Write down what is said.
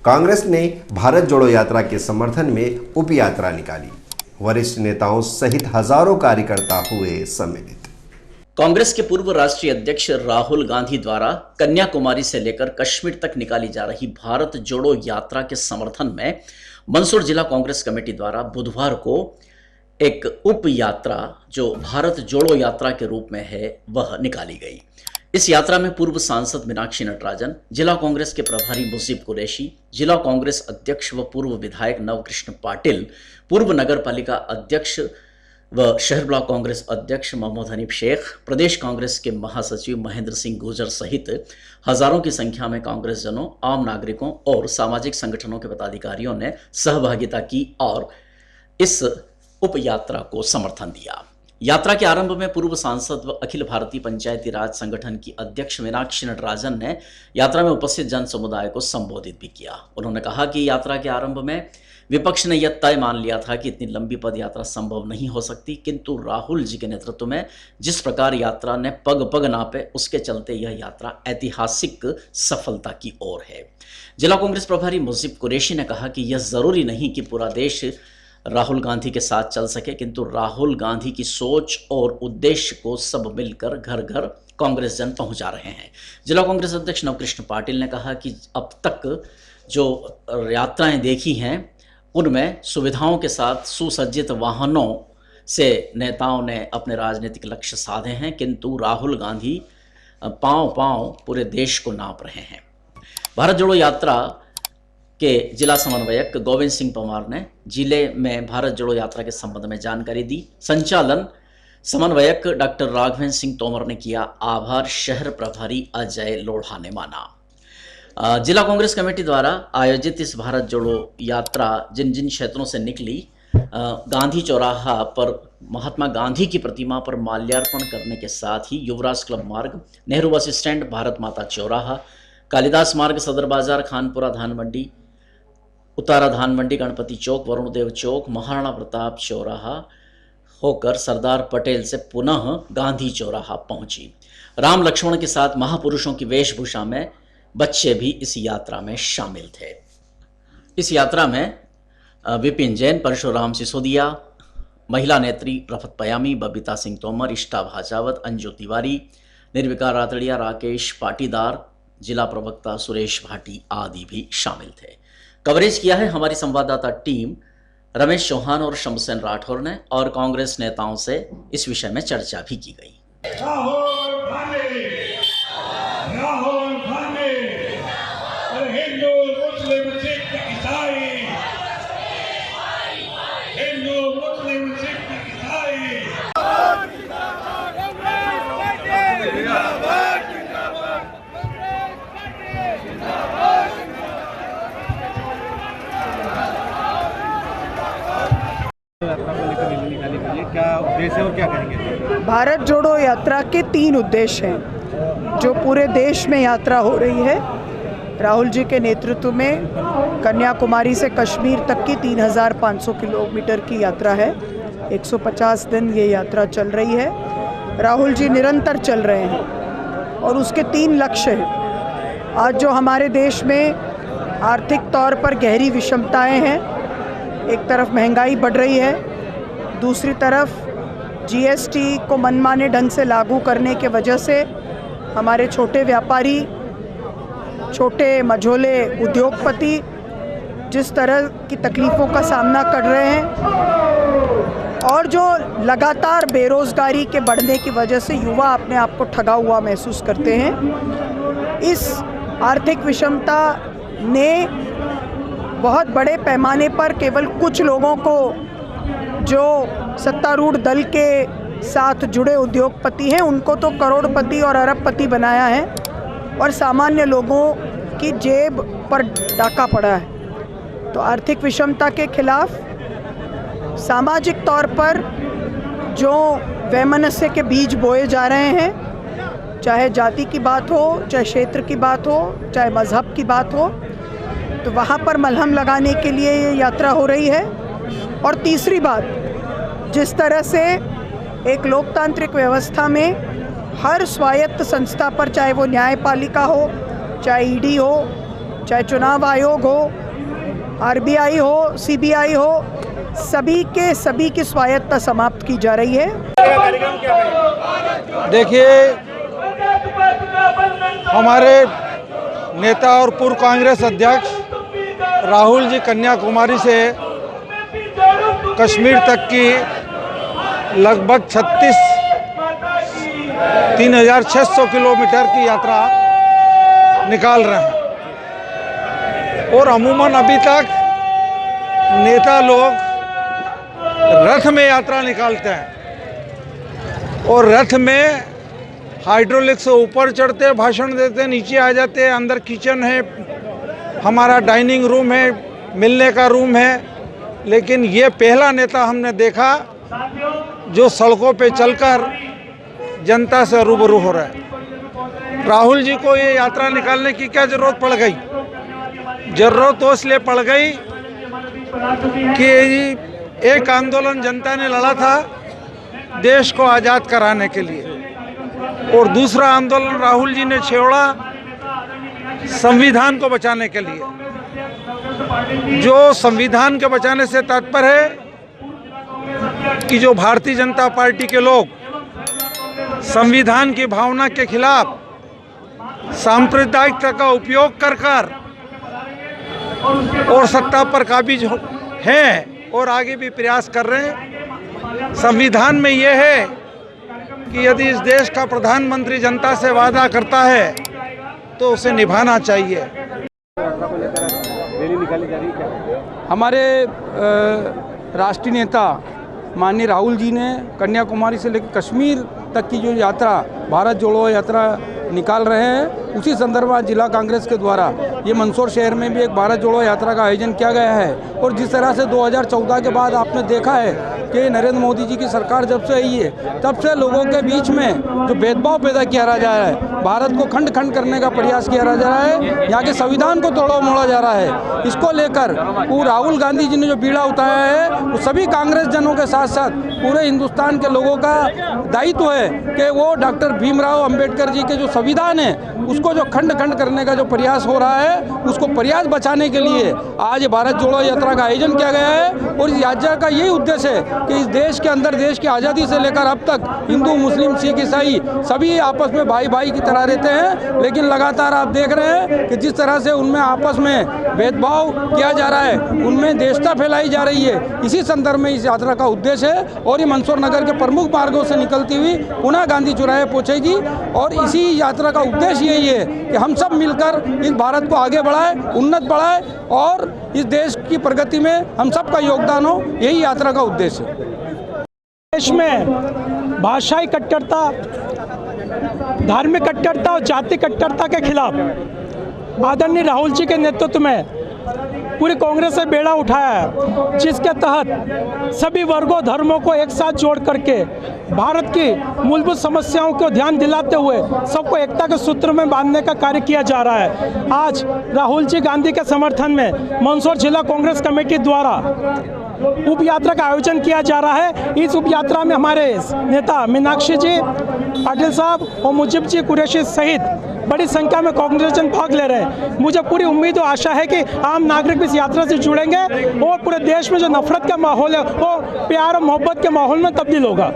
कांग्रेस ने भारत जोड़ो यात्रा के समर्थन में उप यात्रा निकाली। वरिष्ठ नेताओं सहित हजारों कार्यकर्ता हुए सम्मिलित। कांग्रेस के पूर्व राष्ट्रीय अध्यक्ष राहुल गांधी द्वारा कन्याकुमारी से लेकर कश्मीर तक निकाली जा रही भारत जोड़ो यात्रा के समर्थन में मंदसौर जिला कांग्रेस कमेटी द्वारा बुधवार को एक उप यात्रा जो भारत जोड़ो यात्रा के रूप में है वह निकाली गई। इस यात्रा में पूर्व सांसद मीनाक्षी नटराजन, जिला कांग्रेस के प्रभारी मुजीब कुरैशी, जिला कांग्रेस अध्यक्ष व पूर्व विधायक नवकृष्ण पाटिल, पूर्व नगर पालिका अध्यक्ष व शहर ब्लॉक कांग्रेस अध्यक्ष मोहम्मद हनीफ शेख, प्रदेश कांग्रेस के महासचिव महेंद्र सिंह गुर्जर सहित हजारों की संख्या में कांग्रेस जनों, आम नागरिकों और सामाजिक संगठनों के पदाधिकारियों ने सहभागिता की और इस उप यात्रा को समर्थन दिया। यात्रा के आरंभ में पूर्व सांसद व अखिल भारतीय पंचायती राज संगठन की अध्यक्ष मीनाक्षी नटराजन ने यात्रा में उपस्थित जन समुदाय को संबोधित भी किया। उन्होंने कहा कि यात्रा के आरंभ में विपक्ष ने यह तय मान लिया था कि इतनी लंबी पद यात्रा संभव नहीं हो सकती, किंतु राहुल जी के नेतृत्व में जिस प्रकार यात्रा ने पग पग नापे, उसके चलते यह यात्रा ऐतिहासिक सफलता की ओर है। जिला कांग्रेस प्रभारी मुजीब कुरैशी ने कहा कि यह जरूरी नहीं कि पूरा देश राहुल गांधी के साथ चल सके, किंतु राहुल गांधी की सोच और उद्देश्य को सब मिलकर घर घर कांग्रेस जन पहुंचा रहे हैं। जिला कांग्रेस अध्यक्ष नवकृष्ण पाटिल ने कहा कि अब तक जो यात्राएं देखी हैं उनमें सुविधाओं के साथ सुसज्जित वाहनों से नेताओं ने अपने राजनीतिक लक्ष्य साधे हैं, किंतु राहुल गांधी पांव पांव पूरे देश को नाप रहे हैं। भारत जोड़ो यात्रा के जिला समन्वयक गोविंद सिंह परमार ने जिले में भारत जोड़ो यात्रा के संबंध में जानकारी दी। संचालन समन्वयक डॉक्टर राघवेंद्र सिंह तोमर ने किया। आभार शहर प्रभारी अजय लोढ़ा ने माना। जिला कांग्रेस कमेटी द्वारा आयोजित इस भारत जोड़ो यात्रा जिन जिन क्षेत्रों से निकली, गांधी चौराहा पर महात्मा गांधी की प्रतिमा पर माल्यार्पण करने के साथ ही युवराज क्लब मार्ग, नेहरू बस स्टैंड, भारत माता चौराहा, कालिदास मार्ग, सदर बाजार, खानपुरा धान मंडी, उतारा धान मंडी, गणपति चौक, वरुण देव चौक, महाराणा प्रताप चौराहा होकर सरदार पटेल से पुनः गांधी चौराहा पहुंची। राम लक्ष्मण के साथ महापुरुषों की वेशभूषा में बच्चे भी इस यात्रा में शामिल थे। इस यात्रा में विपिन जैन, परशुराम सिसोदिया, महिला नेत्री रफत पयामी, बबीता सिंह तोमर, इष्टा भाजावत, अंजू तिवारी, निर्विकार रातड़िया, राकेश पाटीदार, जिला प्रवक्ता सुरेश भाटी आदि भी शामिल थे। कवरेज किया है हमारी संवाददाता टीम रमेश चौहान और शमसेन राठौर ने, और कांग्रेस नेताओं से इस विषय में चर्चा भी की गई। क्या उद्देश्य और क्या कहेंगे? भारत जोड़ो यात्रा के 3 उद्देश्य हैं जो पूरे देश में यात्रा हो रही है। राहुल जी के नेतृत्व में कन्याकुमारी से कश्मीर तक की 3500 किलोमीटर की यात्रा है। 150 दिन ये यात्रा चल रही है। राहुल जी निरंतर चल रहे हैं और उसके 3 लक्ष्य हैं। आज जो हमारे देश में आर्थिक तौर पर गहरी विषमताएं हैं, एक तरफ महंगाई बढ़ रही है, दूसरी तरफ जीएसटी को मनमाने ढंग से लागू करने के वजह से हमारे छोटे व्यापारी, छोटे मझोले उद्योगपति जिस तरह की तकलीफ़ों का सामना कर रहे हैं, और जो लगातार बेरोज़गारी के बढ़ने की वजह से युवा अपने आप को ठगा हुआ महसूस करते हैं। इस आर्थिक विषमता ने बहुत बड़े पैमाने पर केवल कुछ लोगों को, जो सत्तारूढ़ दल के साथ जुड़े उद्योगपति हैं, उनको तो करोड़पति और अरबपति बनाया है और सामान्य लोगों की जेब पर डाका पड़ा है। तो आर्थिक विषमता के खिलाफ सामाजिक तौर पर जो वैमनस्य के बीज बोए जा रहे हैं, चाहे जाति की बात हो, चाहे क्षेत्र की बात हो, चाहे मज़हब की बात हो, तो वहाँ पर मलहम लगाने के लिए ये यात्रा हो रही है। और तीसरी बात, जिस तरह से एक लोकतांत्रिक व्यवस्था में हर स्वायत्त संस्था पर, चाहे वो न्यायपालिका हो, चाहे ईडी हो, चाहे चुनाव आयोग हो, आरबीआई हो, सीबीआई हो, सभी की स्वायत्तता समाप्त की जा रही है। देखिए, हमारे नेता और पूर्व कांग्रेस अध्यक्ष राहुल जी कन्याकुमारी से कश्मीर तक की लगभग 3,600 किलोमीटर की यात्रा निकाल रहे हैं। और अमूमन अभी तक नेता लोग रथ में यात्रा निकालते हैं और रथ में हाइड्रोलिक से ऊपर चढ़ते, भाषण देते, नीचे आ जाते। अंदर किचन है, हमारा डाइनिंग रूम है, मिलने का रूम है। लेकिन ये पहला नेता हमने देखा जो सड़कों पे चलकर जनता से रूबरू हो रहा है। राहुल जी को ये यात्रा निकालने की क्या जरूरत पड़ गई? जरूरत तो इसलिए पड़ गई कि एक आंदोलन जनता ने लड़ा था देश को आज़ाद कराने के लिए, और दूसरा आंदोलन राहुल जी ने छेड़ा संविधान को बचाने के लिए। जो संविधान के बचाने से तात्पर्य है कि जो भारतीय जनता पार्टी के लोग संविधान की भावना के खिलाफ सांप्रदायिकता का उपयोग कर और सत्ता पर काबिज हैं और आगे भी प्रयास कर रहे हैं। संविधान में यह है कि यदि इस देश का प्रधानमंत्री जनता से वादा करता है तो उसे निभाना चाहिए। हमारे राष्ट्रीय नेता माननीय राहुल जी ने कन्याकुमारी से लेकर कश्मीर तक की जो यात्रा, भारत जोड़ो यात्रा निकाल रहे हैं, उसी संदर्भ में जिला कांग्रेस के द्वारा ये मंदसौर शहर में भी एक भारत जोड़ो यात्रा का आयोजन किया गया है। और जिस तरह से 2014 के बाद आपने देखा है कि नरेंद्र मोदी जी की सरकार जब से आई है तब से लोगों के बीच में जो भेदभाव पैदा किया जा रहा है, भारत को खंड खंड करने का प्रयास किया जा रहा है, यहाँ के संविधान को तोड़ा मोड़ा जा रहा है। इसको लेकर वो राहुल गांधी जी ने जो बीड़ा उठाया है, वो सभी कांग्रेस जनों के साथ साथ पूरे हिंदुस्तान के लोगों का दायित्व है कि वो डॉक्टर भीमराव अंबेडकर जी के जो संविधान है उसको जो खंड खंड करने का जो प्रयास हो रहा है, उसको प्रयास बचाने के लिए आज भारत जोड़ो यात्रा का आयोजन किया गया है। और इस यात्रा का यही उद्देश्य है कि इस देश के अंदर, देश की आज़ादी से लेकर अब तक हिंदू, मुस्लिम, सिख, ईसाई सभी आपस में भाई भाई की तरह रहते हैं। लेकिन लगातार आप देख रहे हैं कि जिस तरह से उनमें आपस में भेदभाव किया जा रहा है, उनमें देशता फैलाई जा रही है। इसी संदर्भ में इस यात्रा का उद्देश्य है और ये मंदसौर नगर के प्रमुख मार्गों से निकलती हुई पुनः गांधी चौराहे पहुँचेगी। और इसी यात्रा का उद्देश्य यही है कि हम सब मिलकर इस भारत को आगे बढ़ाएं, उन्नत बढ़ाएं और इस देश की प्रगति में हम सब का योगदान हो, यही यात्रा का उद्देश्य है। देश में भाषाई कट्टरता, धार्मिक कट्टरता और जाति कट्टरता के खिलाफ आदरणीय राहुल जी के नेतृत्व में पूरी कांग्रेस ने बेड़ा उठाया है, जिसके तहत सभी वर्गों, धर्मों को एक साथ जोड़ करके भारत की मूलभूत समस्याओं को ध्यान दिलाते हुए सबको एकता के सूत्र में बांधने का कार्य किया जा रहा है। आज राहुल जी गांधी के समर्थन में मंदसौर जिला कांग्रेस कमेटी द्वारा उप यात्रा का आयोजन किया जा रहा है। इस उप यात्रा में हमारे नेता मीनाक्षी जी पाटिल साहब और मुजीब जी कुरैशी सहित बड़ी संख्या में कांग्रेस जन भाग ले रहे हैं। मुझे पूरी उम्मीद और आशा है कि आम नागरिक इस यात्रा से जुड़ेंगे और पूरे देश में जो नफरत का माहौल है वो प्यार और मोहब्बत के माहौल में तब्दील होगा।